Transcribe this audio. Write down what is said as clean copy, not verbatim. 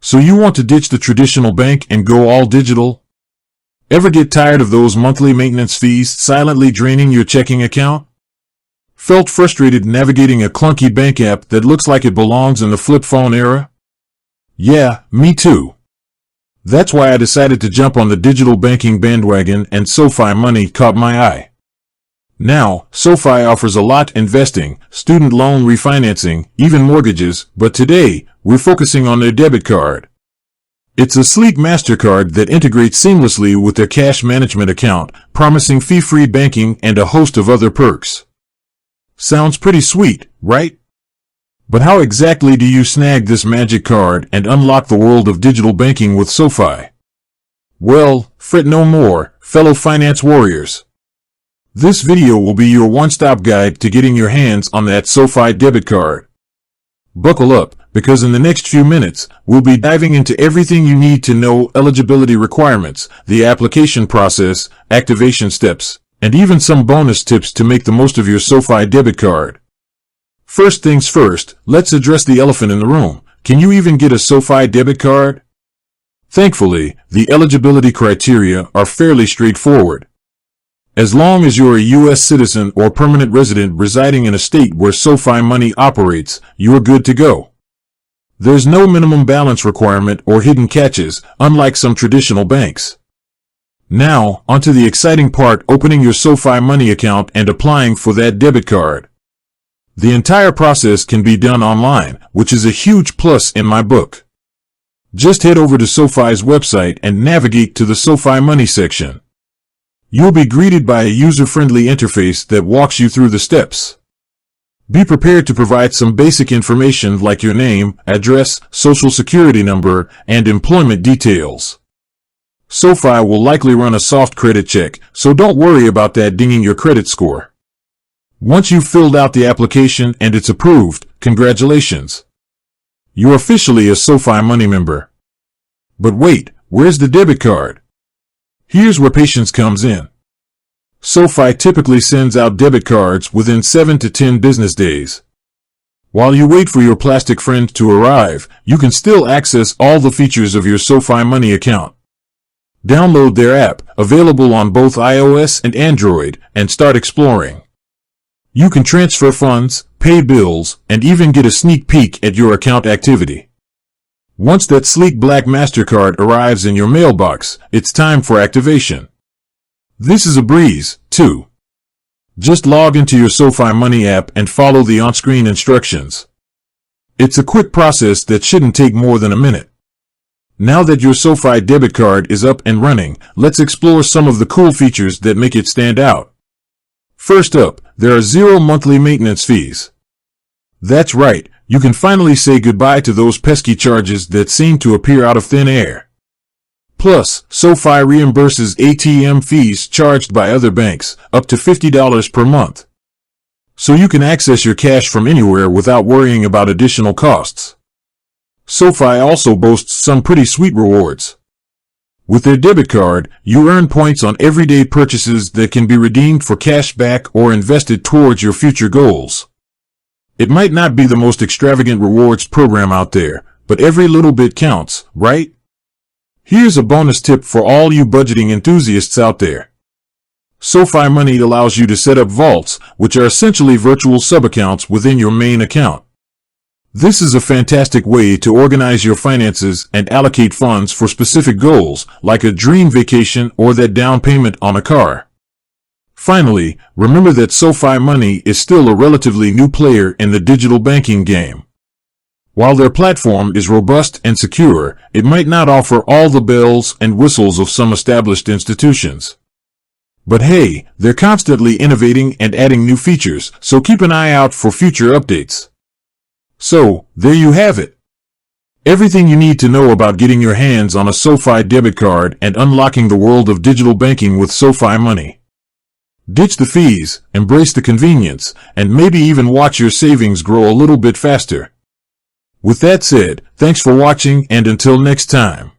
So you want to ditch the traditional bank and go all digital? Ever get tired of those monthly maintenance fees silently draining your checking account? Felt frustrated navigating a clunky bank app that looks like it belongs in the flip phone era? Yeah, me too. That's why I decided to jump on the digital banking bandwagon, and Sofi Money caught my eye. Now, Sofi offers a lot: investing, student loan refinancing, even mortgages, but today, we're focusing on their debit card. It's a sleek MasterCard that integrates seamlessly with their cash management account, promising fee-free banking and a host of other perks. Sounds pretty sweet, right? But how exactly do you snag this magic card and unlock the world of digital banking with Sofi? Well, fret no more, fellow finance warriors. This video will be your one-stop guide to getting your hands on that Sofi debit card. Buckle up, because in the next few minutes, we'll be diving into everything you need to know: eligibility requirements, the application process, activation steps, and even some bonus tips to make the most of your Sofi debit card. First things first, let's address the elephant in the room. Can you even get a Sofi debit card? Thankfully, the eligibility criteria are fairly straightforward. As long as you're a U.S. citizen or permanent resident residing in a state where Sofi Money operates, you're good to go. There's no minimum balance requirement or hidden catches, unlike some traditional banks. Now, onto the exciting part: opening your Sofi Money account and applying for that debit card. The entire process can be done online, which is a huge plus in my book. Just head over to Sofi's website and navigate to the Sofi Money section. You'll be greeted by a user-friendly interface that walks you through the steps. Be prepared to provide some basic information like your name, address, social security number, and employment details. Sofi will likely run a soft credit check, so don't worry about that dinging your credit score. Once you've filled out the application and it's approved, congratulations. You're officially a Sofi Money member. But wait, where's the debit card? Here's where patience comes in. Sofi typically sends out debit cards within 7 to 10 business days. While you wait for your plastic friend to arrive, you can still access all the features of your Sofi Money account. Download their app, available on both iOS and Android, and start exploring. You can transfer funds, pay bills, and even get a sneak peek at your account activity. Once that sleek black MasterCard arrives in your mailbox, it's time for activation. This is a breeze, too. Just log into your Sofi Money app and follow the on-screen instructions. It's a quick process that shouldn't take more than a minute. Now that your Sofi debit card is up and running, let's explore some of the cool features that make it stand out. First up, there are 0 monthly maintenance fees. That's right, you can finally say goodbye to those pesky charges that seem to appear out of thin air. Plus, Sofi reimburses ATM fees charged by other banks, up to $50 per month. So you can access your cash from anywhere without worrying about additional costs. Sofi also boasts some pretty sweet rewards. With their debit card, you earn points on everyday purchases that can be redeemed for cash back or invested towards your future goals. It might not be the most extravagant rewards program out there, but every little bit counts, right? Here's a bonus tip for all you budgeting enthusiasts out there. Sofi Money allows you to set up vaults, which are essentially virtual sub-accounts within your main account. This is a fantastic way to organize your finances and allocate funds for specific goals, like a dream vacation or that down payment on a car. Finally, remember that Sofi Money is still a relatively new player in the digital banking game. While their platform is robust and secure, it might not offer all the bells and whistles of some established institutions. But hey, they're constantly innovating and adding new features, so keep an eye out for future updates. So, there you have it. Everything you need to know about getting your hands on a Sofi debit card and unlocking the world of digital banking with Sofi Money. Ditch the fees, embrace the convenience, and maybe even watch your savings grow a little bit faster. With that said, thanks for watching, and until next time.